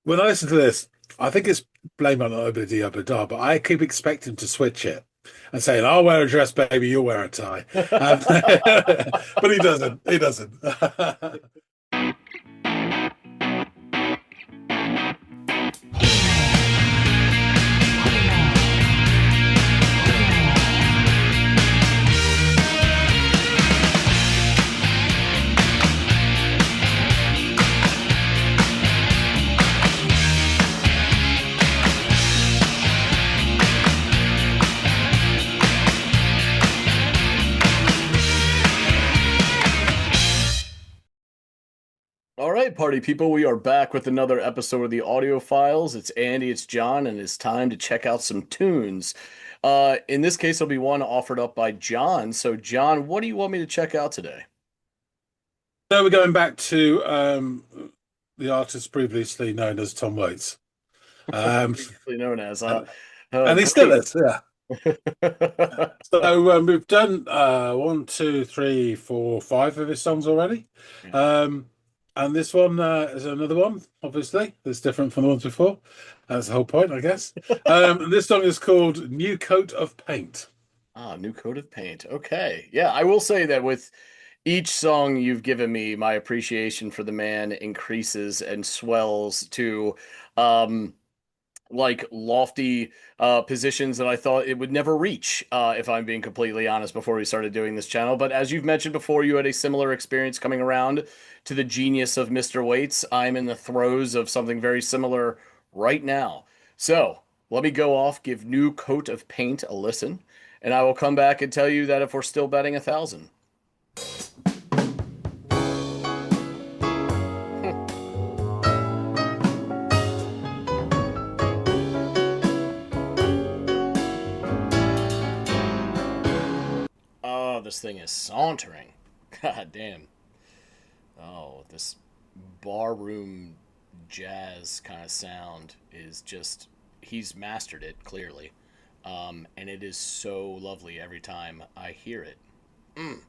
When I listen to this, I think it's Blame on Obadiah Yabba, but I keep expecting to switch it and saying, "I'll wear a dress, baby, you'll wear a tie." But he doesn't. He doesn't. All right, party people, we are back with another episode of the Audiophiles. It's Andy, it's John, and it's time to check out some tunes. In this case, it'll be one offered up by John. So, John, what do you want me to check out today? So we're going back to the artist previously known as Tom Waits. Um, Previously known as, and, oh, and he still great. is, yeah. So we've done one, two, three, four, five of his songs already. Yeah. And this one is another one, obviously, that's different from the ones before. That's the whole point, I guess. And this song is called New Coat of Paint. New coat of paint. Okay. Yeah, I will say that with each song you've given me, my appreciation for the man increases and swells to um like lofty positions that I thought it would never reach, if I'm being completely honest, before we started doing this channel. But as you've mentioned before, you had a similar experience coming around to the genius of Mr. Waits. I'm in the throes of something very similar right now. So let me go off, give New Coat of Paint a listen, and I will come back and tell you that if we're still betting 1,000. Oh, this thing is sauntering. God damn. Oh, this barroom jazz kind of sound is just, he's mastered it, clearly. And it is so lovely every time I hear it. Mm.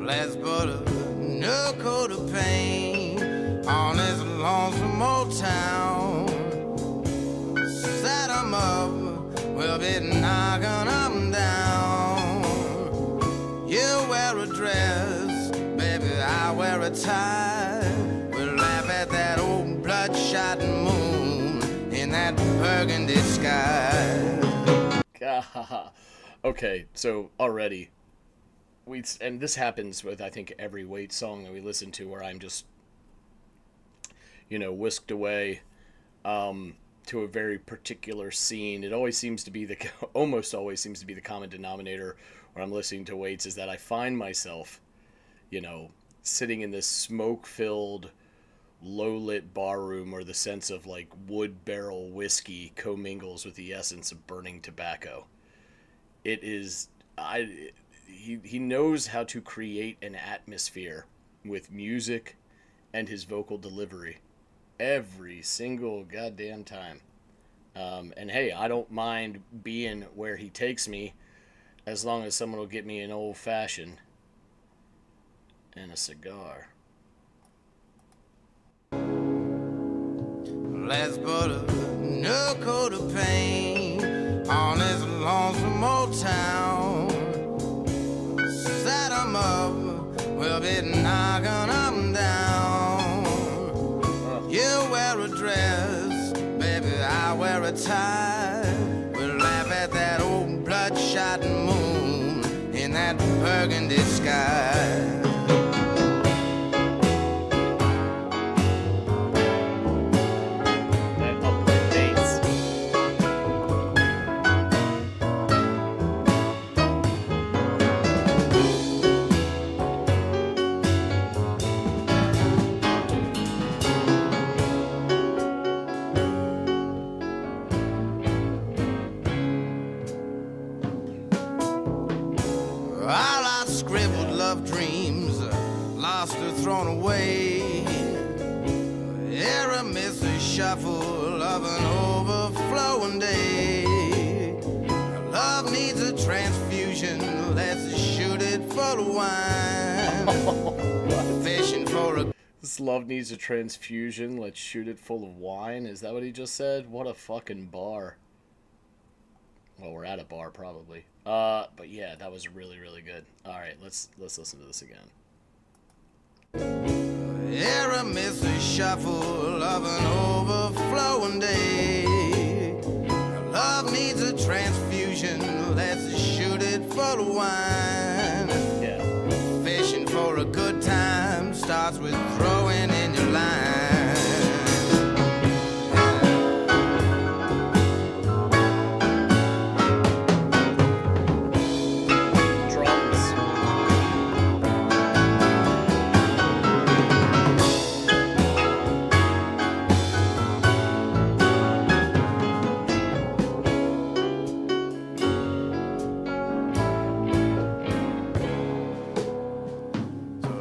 Let's put a new coat of paint on this lonesome old town. Set 'em up, we'll be knocking 'em down. You wear a dress, baby, I wear a tie. We'll laugh at that old bloodshot moon in that burgundy sky. Okay, so already and this happens with I think every Waits song that we listen to, where I'm just whisked away to a very particular scene. It always seems to be almost always seems to be the common denominator when I'm listening to Waits, is that I find myself sitting in this smoke-filled, low-lit bar room where the sense of like wood barrel whiskey commingles with the essence of burning tobacco. It is he knows how to create an atmosphere with music and his vocal delivery every single goddamn time. And hey, I don't mind being where he takes me, as long as someone will get me an old fashioned and a cigar. Let's put a new coat of paint on this lonesome old town. Set 'em up, we'll be knocking 'em down. You wear a dress, baby, I wear a tie. We'll laugh at that old bloodshot moon in that burgundy sky. That upward bass. gone away. Aramis the shuffle of an overflowing day. Love needs a transfusion, let's shoot it full of wine. Fishing for a... This love needs a transfusion, let's shoot it full of wine. Is that what he just said? What a fucking bar. Well, we're at a bar probably. But yeah, that was really, really good. All right, let's listen to this again. Aramis the shuffle of an overflowing day. Love needs a transfusion, let's shoot it full of wine. Yeah. Fishing for a good time starts with throwing in your line. Drums.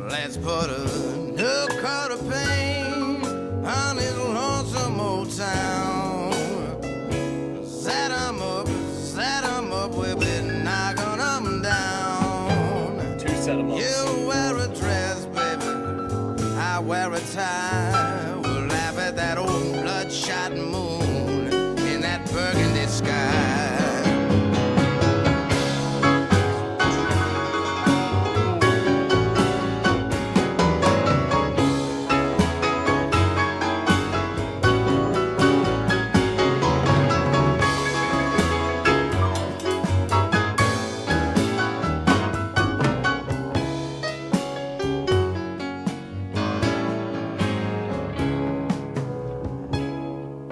Let's put a new coat of paint on this lonesome old town. Set 'em up, we'll be knocking 'em down. Two set 'em ups. You wear a dress, baby, I wear a tie. We'll laugh at that old bloodshot moon in that burgundy sky.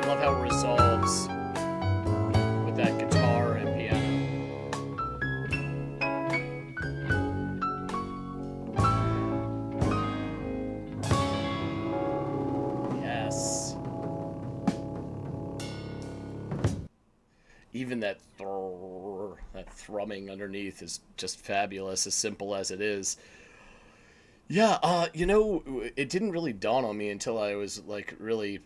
Love how it resolves with that guitar and piano. Yes. Even that thrumming underneath is just fabulous, as simple as it is. Yeah, it didn't really dawn on me until I was like really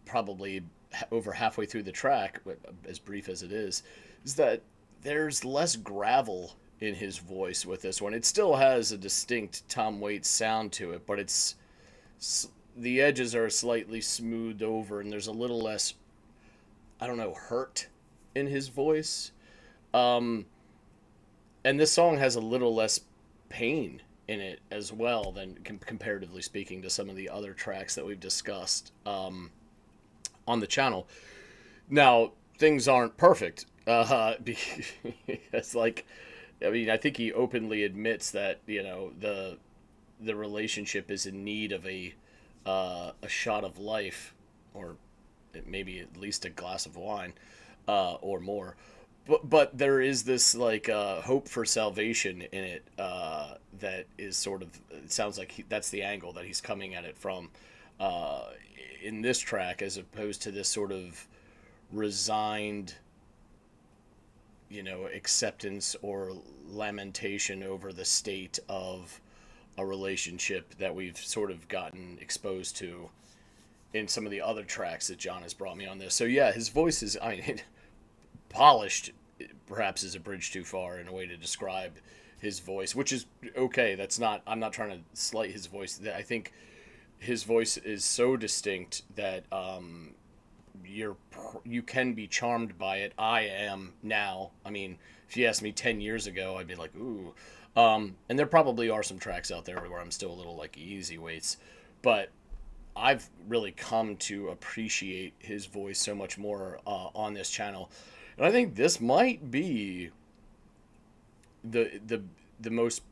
probably over halfway through the track, as brief as it is that there's less gravel in his voice with this one. It still has a distinct Tom Waits sound to it, but the edges are slightly smoothed over, and there's a little less, I don't know, hurt in his voice. And this song has a little less pain in it as well than comparatively speaking to some of the other tracks that we've discussed on the channel. Now, things aren't perfect. It's like, I mean, I think he openly admits that, the relationship is in need of a shot of life, or maybe at least a glass of wine, or more. But there is this like hope for salvation in it that is sort of, it sounds like that's the angle that he's coming at it from in this track, as opposed to this sort of resigned, acceptance or lamentation over the state of a relationship that we've sort of gotten exposed to in some of the other tracks that John has brought me on this. So yeah, his voice is, I mean, polished perhaps is a bridge too far in a way to describe his voice, which is okay. I'm not trying to slight his voice. I think his voice is so distinct that you can be charmed by it. I am now. I mean, if you asked me 10 years ago, I'd be like, ooh. And there probably are some tracks out there where I'm still a little like easy weights, but I've really come to appreciate his voice so much more on this channel. And I think this might be the most,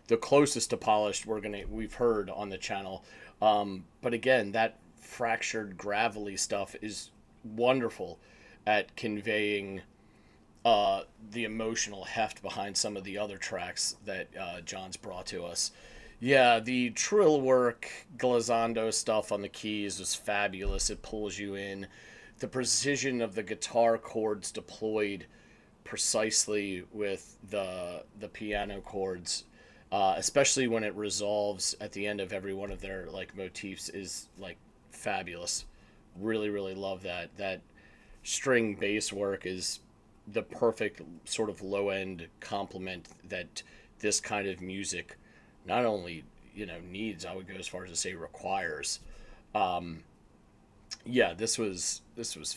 the closest to polished we've heard on the channel. But again, that fractured gravelly stuff is wonderful at conveying the emotional heft behind some of the other tracks that John's brought to us. Yeah, the trill work, glissando stuff on the keys was fabulous. It pulls you in. The precision of the guitar chords deployed precisely with the piano chords especially when it resolves at the end of every one of their like motifs is like fabulous. Really, really love that. That string bass work is the perfect sort of low end complement that this kind of music not only needs, I would go as far as to say requires. Um, yeah, this was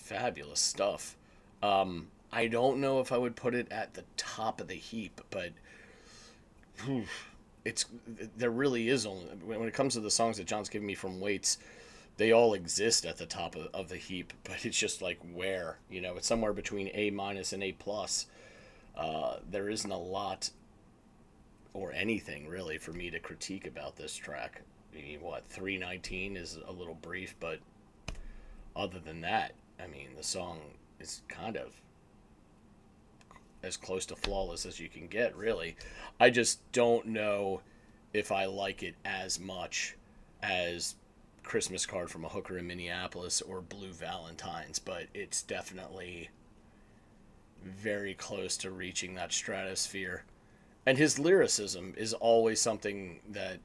fabulous stuff. I don't know if I would put it at the top of the heap, but whew, it's there really is only when it comes to the songs that John's given me from Waits, they all exist at the top of the heap, but it's just like where it's somewhere between A minus and A plus. There isn't a lot or anything really for me to critique about this track. I mean, what 319 is a little brief, but other than that, I mean, the song is kind of as close to flawless as you can get, really. I just don't know if I like it as much as Christmas Card from a Hooker in Minneapolis or Blue Valentines, but it's definitely very close to reaching that stratosphere. And his lyricism is always something that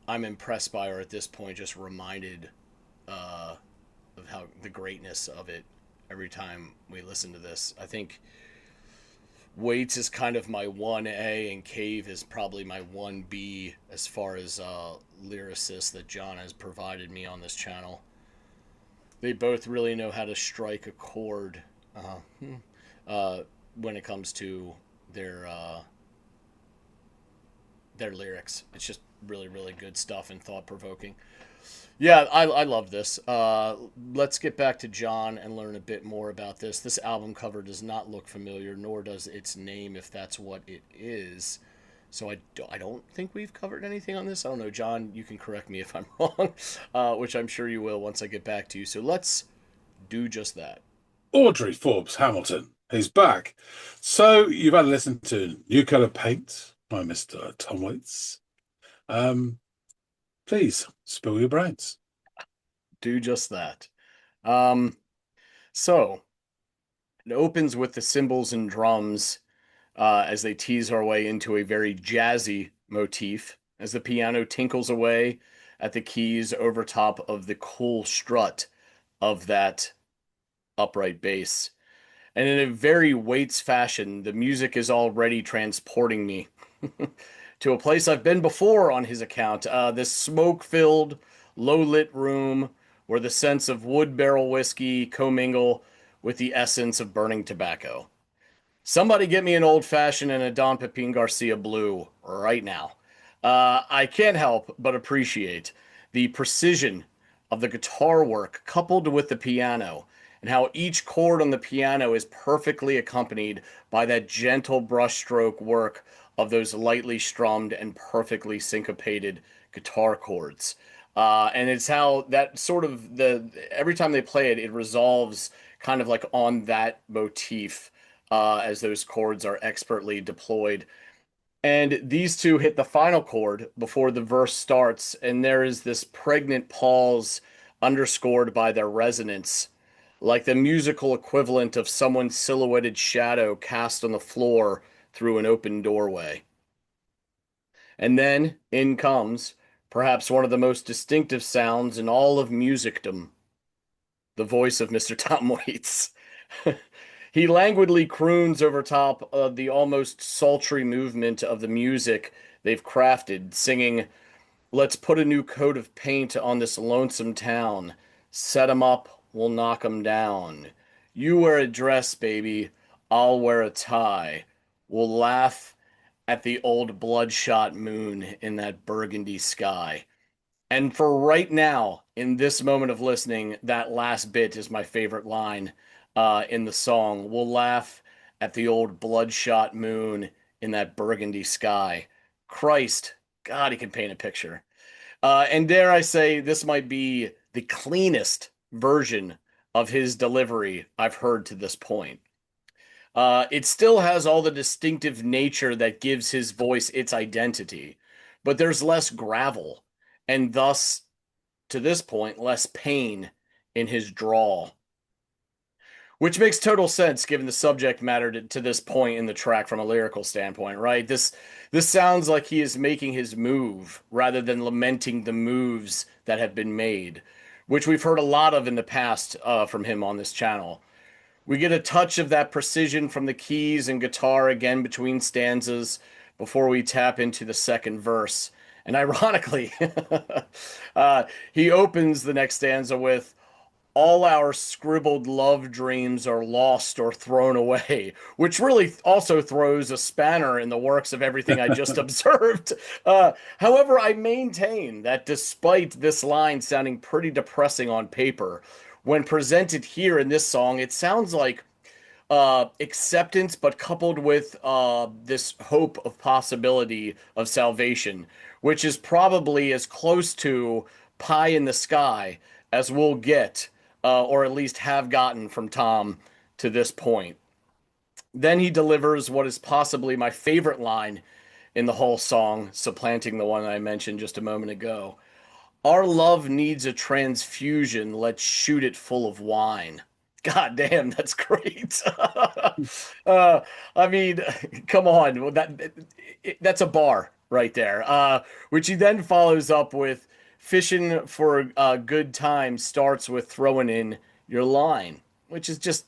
I'm impressed by, or at this point, just reminded uh, of how the greatness of it every time we listen to this. I think Waits is kind of my 1A, and Cave is probably my 1B as far as lyricists that John has provided me on this channel. They both really know how to strike a chord uh, when it comes to their uh, their lyrics. It's just really, really good stuff and thought provoking. Yeah, I love this. Let's get back to John and learn a bit more about this. This album cover does not look familiar, nor does its name, if that's what it is. So I don't think we've covered anything on this. I don't know, John, you can correct me if I'm wrong, which I'm sure you will once I get back to you. So let's do just that. Audrey Forbes Hamilton is back. So you've had a listen to New Colour Paint by Mr. Tom Waits. Please spill your brains. Do just that. Um, so it opens with the cymbals and drums as they tease our way into a very jazzy motif as the piano tinkles away at the keys over top of the cool strut of that upright bass. And in a very Waits fashion, the music is already transporting me to a place I've been before on his account. This smoke-filled, low-lit room where the scents of wood barrel whiskey commingle with the essence of burning tobacco. Somebody get me an old fashioned and a Don Pepin Garcia blue right now. I can't help but appreciate the precision of the guitar work coupled with the piano and how each chord on the piano is perfectly accompanied by that gentle brushstroke work of those lightly strummed and perfectly syncopated guitar chords. And it's how that sort of every time they play it, it resolves kind of like on that motif as those chords are expertly deployed. And these two hit the final chord before the verse starts, and there is this pregnant pause underscored by their resonance, like the musical equivalent of someone's silhouetted shadow cast on the floor through an open doorway. And then in comes perhaps one of the most distinctive sounds in all of musicdom, the voice of Mr. Tom Waits. He languidly croons over top of the almost sultry movement of the music they've crafted, singing, "Let's put a new coat of paint on this lonesome town. Set 'em up, we'll knock 'em down. You wear a dress, baby. I'll wear a tie. We'll laugh at the old bloodshot moon in that burgundy sky." And for right now, in this moment of listening, that last bit is my favorite line in the song. We'll laugh at the old bloodshot moon in that burgundy sky. Christ, God, he can paint a picture. And dare I say, this might be the cleanest version of his delivery I've heard to this point. It still has all the distinctive nature that gives his voice its identity, but there's less gravel, and thus, to this point, less pain in his drawl. Which makes total sense given the subject matter to this point in the track from a lyrical standpoint, right? This sounds like he is making his move rather than lamenting the moves that have been made, which we've heard a lot of in the past from him on this channel. We get a touch of that precision from the keys and guitar again between stanzas before we tap into the second verse. And ironically, he opens the next stanza with, all our scribbled love dreams are lost or thrown away, which really also throws a spanner in the works of everything I just observed. However, I maintain that despite this line sounding pretty depressing on paper, when presented here in this song, it sounds like acceptance, but coupled with this hope of possibility of salvation, which is probably as close to pie in the sky as we'll get, or at least have gotten from Tom to this point. Then he delivers what is possibly my favorite line in the whole song, supplanting the one I mentioned just a moment ago. Our love needs a transfusion. Let's shoot it full of wine. God damn, that's great. I mean, come on, that's a bar right there. Which he then follows up with, fishing for a good time starts with throwing in your line, which is just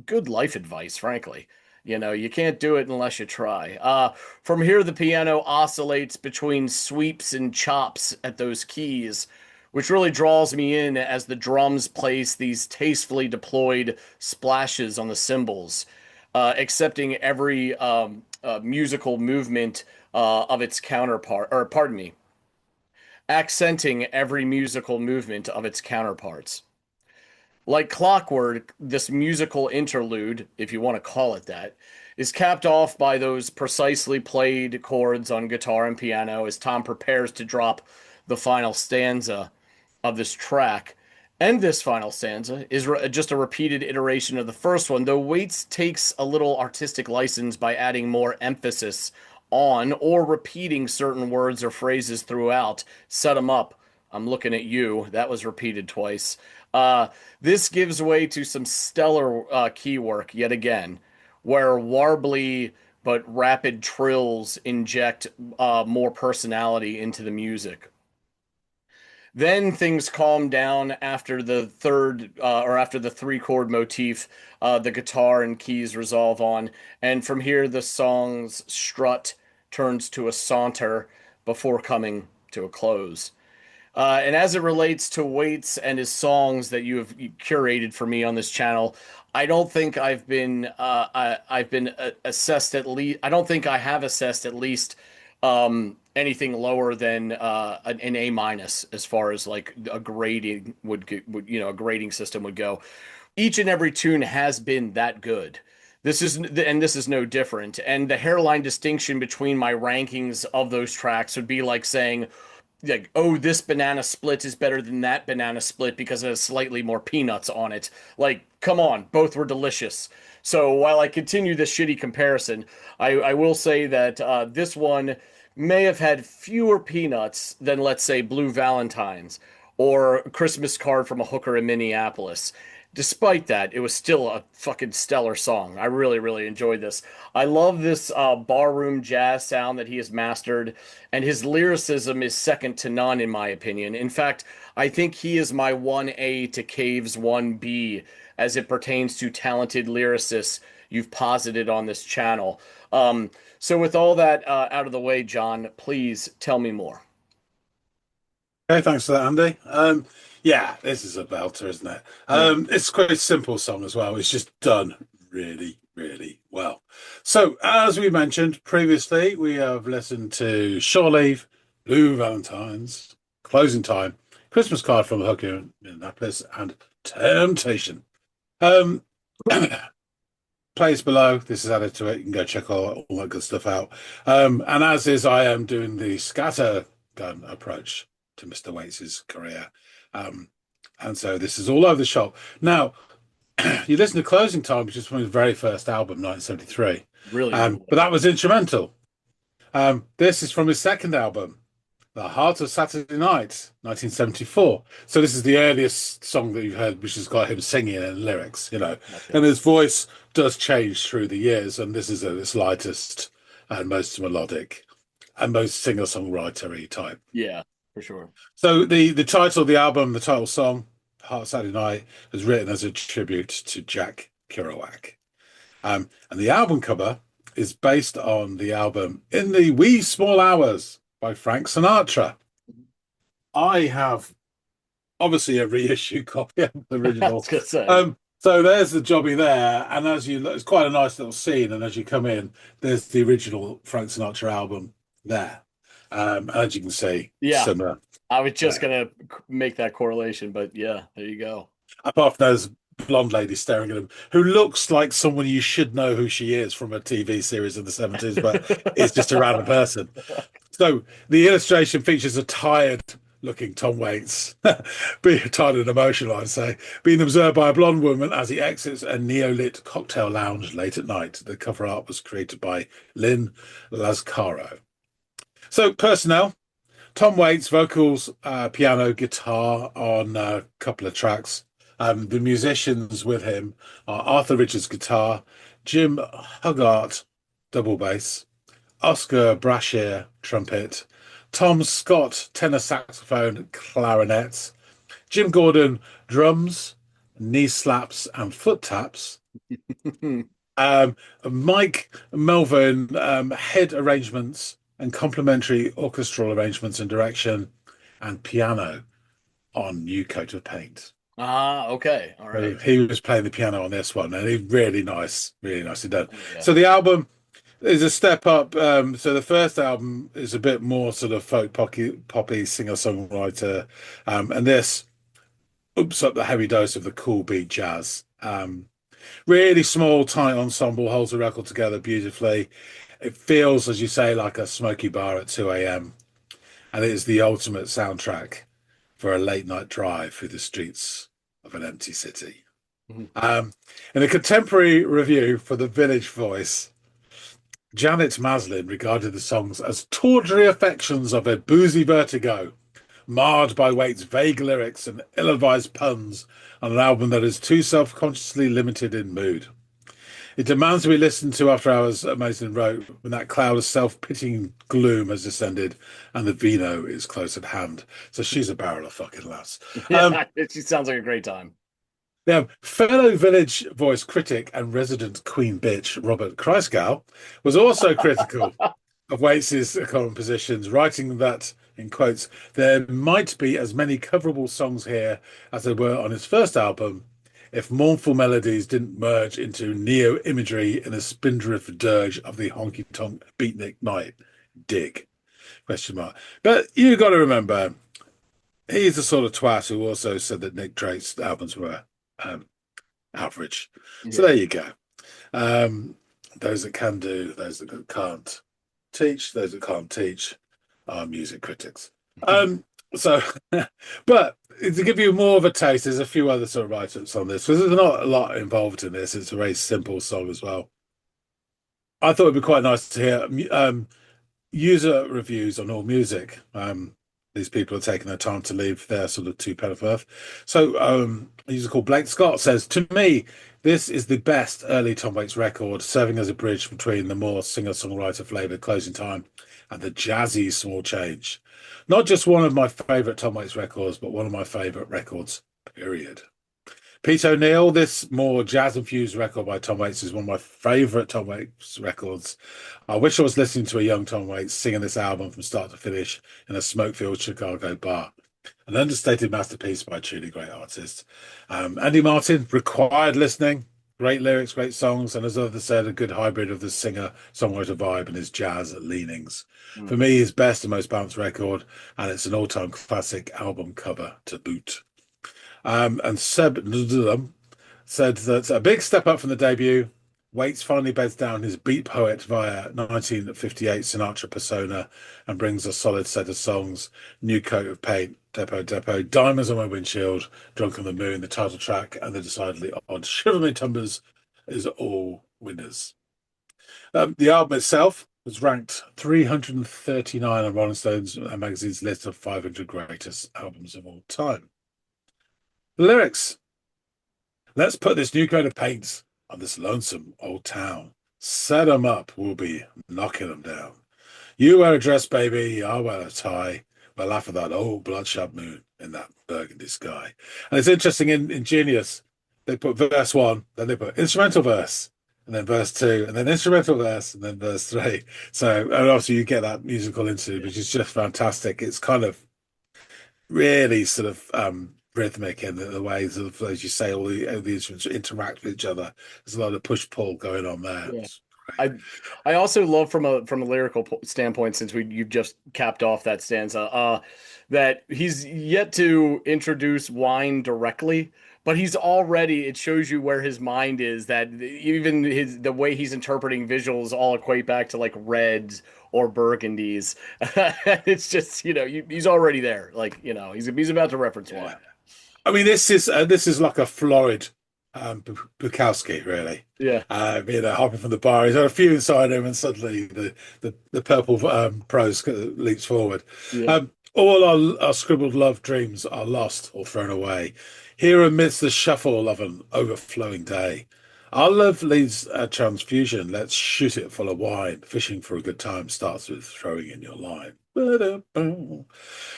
good life advice, frankly. You know, you can't do it unless you try. From here, the piano oscillates between sweeps and chops at those keys, which really draws me in as the drums place these tastefully deployed splashes on the cymbals, accepting every musical movement of its counterpart, or pardon me, accenting every musical movement of its counterparts. Like clockwork, this musical interlude, if you want to call it that, is capped off by those precisely played chords on guitar and piano as Tom prepares to drop the final stanza of this track. And this final stanza is just a repeated iteration of the first one, though Waits takes a little artistic license by adding more emphasis on or repeating certain words or phrases throughout. Set them up. I'm looking at you. That was repeated twice. This gives way to some stellar key work yet again, where warbly but rapid trills inject more personality into the music. Then things calm down after the third or after the three chord motif, the guitar and keys resolve on. And from here, the song's strut turns to a saunter before coming to a close. And as it relates to Waits and his songs that you have curated for me on this channel, I don't think I've been assessed at least. I don't think I have assessed at least anything lower than an A minus as far as like a grading a grading system would go. Each and every tune has been that good. This is no different. And the hairline distinction between my rankings of those tracks would be like saying, like, oh, this banana split is better than that banana split because it has slightly more peanuts on it. Like, come on, both were delicious. So while I continue this shitty comparison, I will say that this one may have had fewer peanuts than, let's say, Blue Valentines or Christmas Card from a Hooker in Minneapolis. Despite that, it was still a fucking stellar song. I really, really enjoyed this. I love this barroom jazz sound that he has mastered, and his lyricism is second to none, in my opinion. In fact, I think he is my 1A to Cave's 1B as it pertains to talented lyricists you've posited on this channel. So with all that out of the way, John, please tell me more. Okay, thanks for that, Andy. Yeah, this is a belter, isn't it? It's quite a simple song as well. It's just done really, really well. So, as we mentioned previously, we have listened to Shore Leave, Blue Valentines, Closing Time, Christmas Card from a Hooker in Minneapolis, and Temptation. Plays below. This is added to it. You can go check all that good stuff out. And as is, I am doing the scattergun approach to Mr. Waits's career. And so this is all over the shop. Now, you listen to Closing Time, which is from his very first album, 1973. Really? But that was instrumental. This is from his second album, The Heart of Saturday Night, 1974. So this is the earliest song that you've heard, which has got him singing and lyrics, Okay. And his voice does change through the years, and this is at its lightest and most melodic and most singer-songwriter-y type. Yeah, for sure. So the title of the album, the title song, Heart of Saturday Night, is written as a tribute to Jack Kerouac. And the album cover is based on the album In the Wee Small Hours by Frank Sinatra. I have obviously a reissue copy of the I original. was gonna say. So there's the jobby there, and as you look, it's quite a nice little scene. And as you come in, there's the original Frank Sinatra album there. As you can see, Yeah, similar. I was just gonna make that correlation, but yeah, there you go. Apart from those blonde lady staring at him, who looks like someone you should know who she is from a TV series in the 70s, but it's just a random person. So the illustration features a tired looking Tom Waits, being tired and emotional, I'd say, being observed by a blonde woman as he exits a neo-lit cocktail lounge late at night. The cover art was created by Lynn Lascaro. So personnel: Tom Waits, vocals, piano, guitar on a couple of tracks. The musicians with him are Arthur Richards, guitar, Jim Huggart, double bass, Oscar Brashear, trumpet, Tom Scott, tenor saxophone, clarinet, Jim Gordon, drums, knee slaps and foot taps, Mike Melvin, head arrangements and complementary orchestral arrangements and direction, and piano on New Coat of Paint. Ah, okay, all So right. he was playing the piano on this one, and he really nicely done. Oh, yeah. So the album is a step up. So the first album is a bit more sort of folk poppy singer-songwriter, and this ups up the heavy dose of the cool beat jazz. Really small, tight ensemble holds the record together beautifully. It feels, as you say, like a smoky bar at 2 a.m. And it is the ultimate soundtrack for a late night drive through the streets of an empty city. Mhm. In a contemporary review for the Village Voice, Janet Maslin regarded the songs as tawdry affections of a boozy vertigo, marred by Waits' vague lyrics and ill-advised puns on an album that is too self-consciously limited in mood. It demands to be listened to after hours, Mason wrote, when that cloud of self-pitying gloom has descended and the vino is close at hand. So she's a barrel of fucking laughs. Yeah, it sounds like a great time. Now, fellow Village Voice critic and resident Queen bitch Robert Kreisgau was also critical of Waits's compositions, writing that, in quotes, there might be as many coverable songs here as there were on his first album if mournful melodies didn't merge into neo-imagery in a spindrift dirge of the honky-tonk beatnik night. Dig? Question mark. But you got to remember, he's the sort of twat who also said that Nick Drake's albums were average. So Yeah. there you go. Those that can do, those that can't teach, those that can't teach are music critics. So, but to give you more of a taste, there's a few other sort of write-ups on this because there's not a lot involved in this. It's a very simple song as well. I thought it'd be quite nice to hear user reviews on All Music. These people are taking their time to leave their sort of 2 pen worth. So a user called Blake Scott says, to me, this is the best early Tom Waits record, serving as a bridge between the more singer-songwriter flavoured Closing Time and the jazzy Small Change. Not just one of my favourite Tom Waits records, but one of my favourite records, period. Pete O'Neill, this more jazz-infused record by Tom Waits is one of my favourite Tom Waits records. I wish I was listening to a young Tom Waits singing this album from start to finish in a smoke-filled Chicago bar. An understated masterpiece by a truly great artist. Andy Martin, required listening. Great lyrics, great songs, and as others said, a good hybrid of the singer-songwriter vibe and his jazz leanings. For me, his best and most balanced record, and it's an all-time classic album cover to boot. And Seb said that a big step up from the debut. Waits finally beds down his beat poet via 1958 Sinatra persona and brings a solid set of songs: New Coat of Paint, Depot Depot, Diamonds on My Windshield, Drunk on the Moon, the title track, and the decidedly odd Shiver Me Timbers is all winners. The album itself was ranked 339 on Rolling Stone's magazine's list of 500 greatest albums of all time. The lyrics: let's put this new coat of paint on this lonesome old town. Set 'em up, we'll be knocking 'em down. You wear a dress, baby, I'll wear a tie. We'll laugh at that old bloodshot moon in that burgundy sky. And it's interesting in Genius, they put verse one, then they put instrumental verse, and then verse two, and then instrumental verse, and then verse three. So, and obviously you get that musical interlude, which is just fantastic. It's kind of really sort of rhythmic in the way, sort of, as you say, all the instruments interact with each other. There's a lot of push pull going on there. Yeah. It's great. I also love from a lyrical standpoint, since you've just capped off that stanza, that he's yet to introduce wine directly, but he's already, it shows you where his mind is, that even the way he's interpreting visuals all equate back to like reds or burgundies. It's just, he's already there. Like, he's about to reference Yeah. wine. I mean, this is like a florid Bukowski, really. Yeah. Hopping from the bar, he's had a few inside him, and suddenly the purple prose leaps forward. Yeah. All our scribbled love dreams are lost or thrown away. Here amidst the shuffle of an overflowing day, our love leads a transfusion. Let's shoot it full of wine. Fishing for a good time starts with throwing in your line.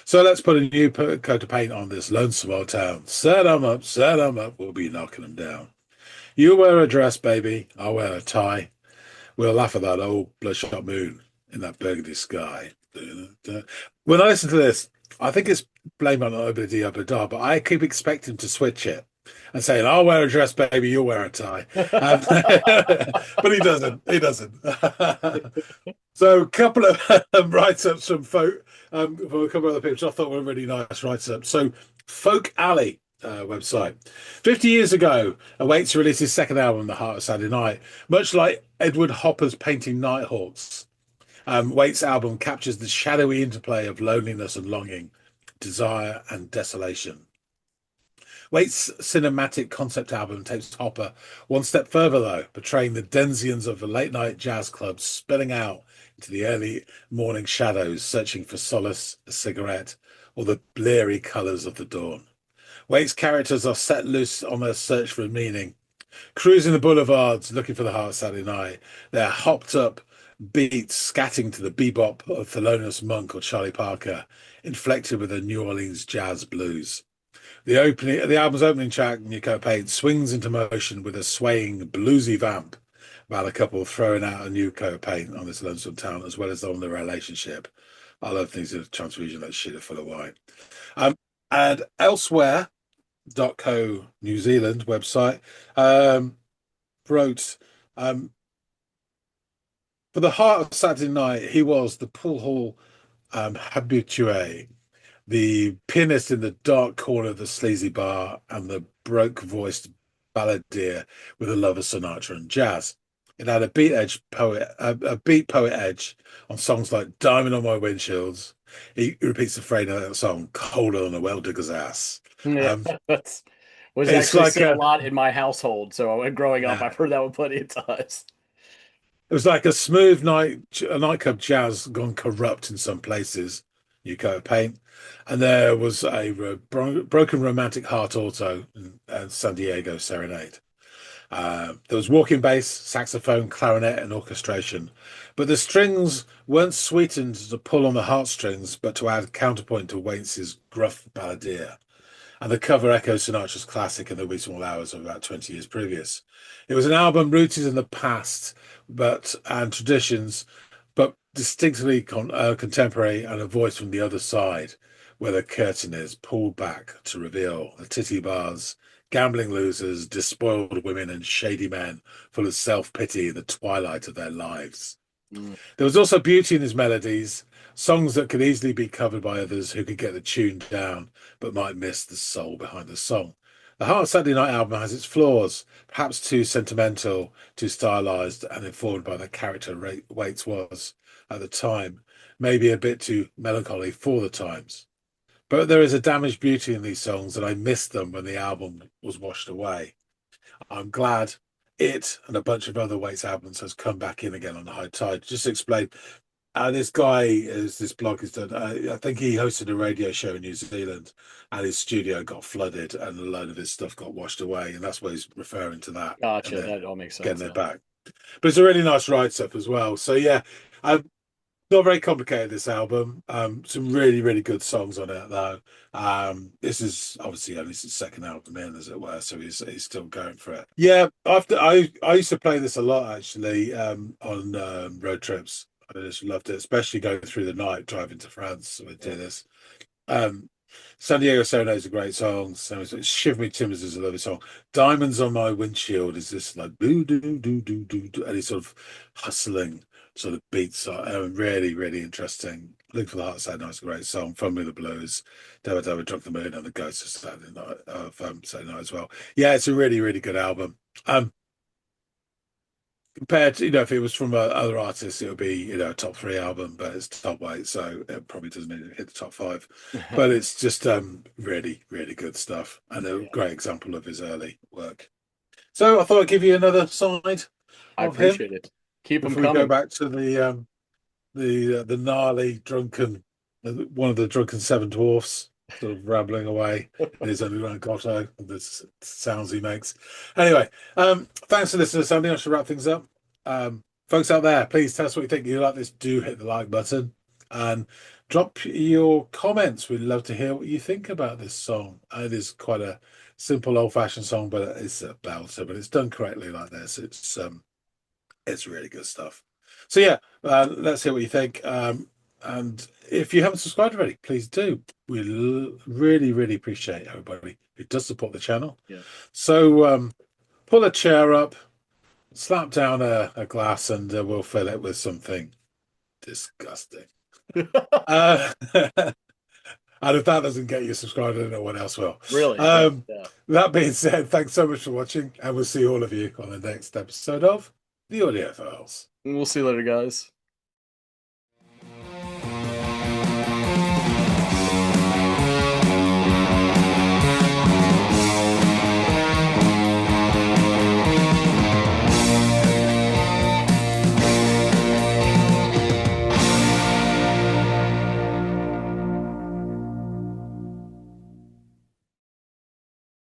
So let's put a new coat of paint on this lonesome old town. Set 'em up, we'll be knocking 'em down. You wear a dress, baby, I'll wear a tie. We'll laugh at that old bloodshot moon in that burgundy sky. When I listen to this, I think it's Blame on Obadiah Abadar, but I keep expecting to switch it and saying, I'll wear a dress, baby, you'll wear a tie. But he doesn't. He doesn't. So a couple of write-ups from a couple of other people, which I thought were really nice write-ups. So Folk Alley website. 50 years ago, Waits released his second album, The Heart of Saturday Night. Much like Edward Hopper's painting Nighthawks, Waits' album captures the shadowy interplay of loneliness and longing, desire and desolation. Waits' cinematic concept album takes Hopper one step further, though, portraying the denizens of a late-night jazz club spilling out into the early morning shadows, searching for solace, a cigarette, or the bleary colours of the dawn. Waits' characters are set loose on their search for meaning, cruising the boulevards looking for the heart of Saturday night. They're hopped up beats scatting to the bebop of Thelonious Monk or Charlie Parker, inflected with the New Orleans jazz blues. The album's opening track, New Paint, swings into motion with a swaying bluesy vamp about a couple throwing out a new coat of paint on this lonesome town, as well as on the relationship. I love things of transfusion, that shit are full of wine. And elsewhere.co New Zealand website wrote, for the heart of Saturday night, he was the pool hall habitué, the pianist in the dark corner of the sleazy bar, and the broke-voiced balladeer with a love of Sinatra and jazz. It had a beat poet edge on songs like "Diamond on My Windshields." He repeats the phrase of that song, "Colder than a well digger's ass." Yeah, Um, that's was it's actually like said a lot in my household. So growing up, yeah. I've heard that one plenty of times. It was like a smooth nightclub jazz gone corrupt in some places. New coat of paint, and there was a broken romantic heart auto and San Diego Serenade. There was walking bass, saxophone, clarinet, and orchestration, but the strings weren't sweetened to pull on the heartstrings, but to add counterpoint to Waits's gruff balladeer. And the cover echoes Sinatra's classic in the wee small hours of about 20 years previous. It was an album rooted in the past, and traditions, but distinctly contemporary, and a voice from the other side, where the curtain is pulled back to reveal the titty bars, gambling losers, despoiled women, and shady men full of self-pity in the twilight of their lives. Mm. There was also beauty in his melodies, songs that could easily be covered by others who could get the tune down, but might miss the soul behind the song. The Heart of Saturday Night album has its flaws, perhaps too sentimental, too stylized, and informed by the character Waits was at the time, maybe a bit too melancholy for the times. But there is a damaged beauty in these songs, and I missed them when the album was washed away. I'm glad it and a bunch of other Waits albums has come back in again on the high tide. Just to explain, this guy is this blog has done. I think he hosted a radio show in New Zealand, and his studio got flooded, and a load of his stuff got washed away, and that's why he's referring to that, and Gotcha. they're That all makes getting sense. it Yeah. back. But it's a really nice write up as well. So yeah, not very complicated, this album. Some really, really good songs on it though. This is obviously only his second album in, as it were, so he's still going for it. Yeah, after I used to play this a lot actually, on road trips. I just loved it, especially going through the night driving to France. We'd do this. Um, San Diego Serenade is a great song. So Shiver Me Timbers is a lovely song. Diamonds on My Windshield is this like boo doo doo doo doo doo, and he's sort of hustling sort of beats are really, really interesting. Look for the Heart Saturday Night's a great song. Fun with the Blues, Dabba Dabba Drunk the Moon, and the Ghost of Saturday Night Saturday Night as well. Yeah, it's a really, really good album. Compared to, if it was from other artists, it would be, a top three album, but it's top weight, so it probably doesn't even hit the top five. But it's just really, really good stuff and a Yeah. great example of his early work. So I thought I'd give you another side I of him appreciate it. Keep them before we go coming. back to the gnarly drunken one of the drunken seven dwarfs sort of rambling away in his underground grotto and the sounds he makes. Anyway, thanks for listening to Sandy. I should wrap things up. Folks out there, please tell us what you think. You like this, do hit the like button and drop your comments. We'd love to hear what you think about this song. It is quite a simple old-fashioned song, but it's a belter, but it's done correctly like this. It's really good stuff. So yeah, let's hear what you think. And if you haven't subscribed already, please do. We really, really appreciate everybody who does support the channel. Yeah. So pull a chair up, slap down a glass, and we'll fill it with something disgusting. And if that doesn't get you subscribed, I don't know what else will. Really? Yeah. That being said, thanks so much for watching, and we'll see all of you on the next episode of the Audiophiles. We'll see you later, guys.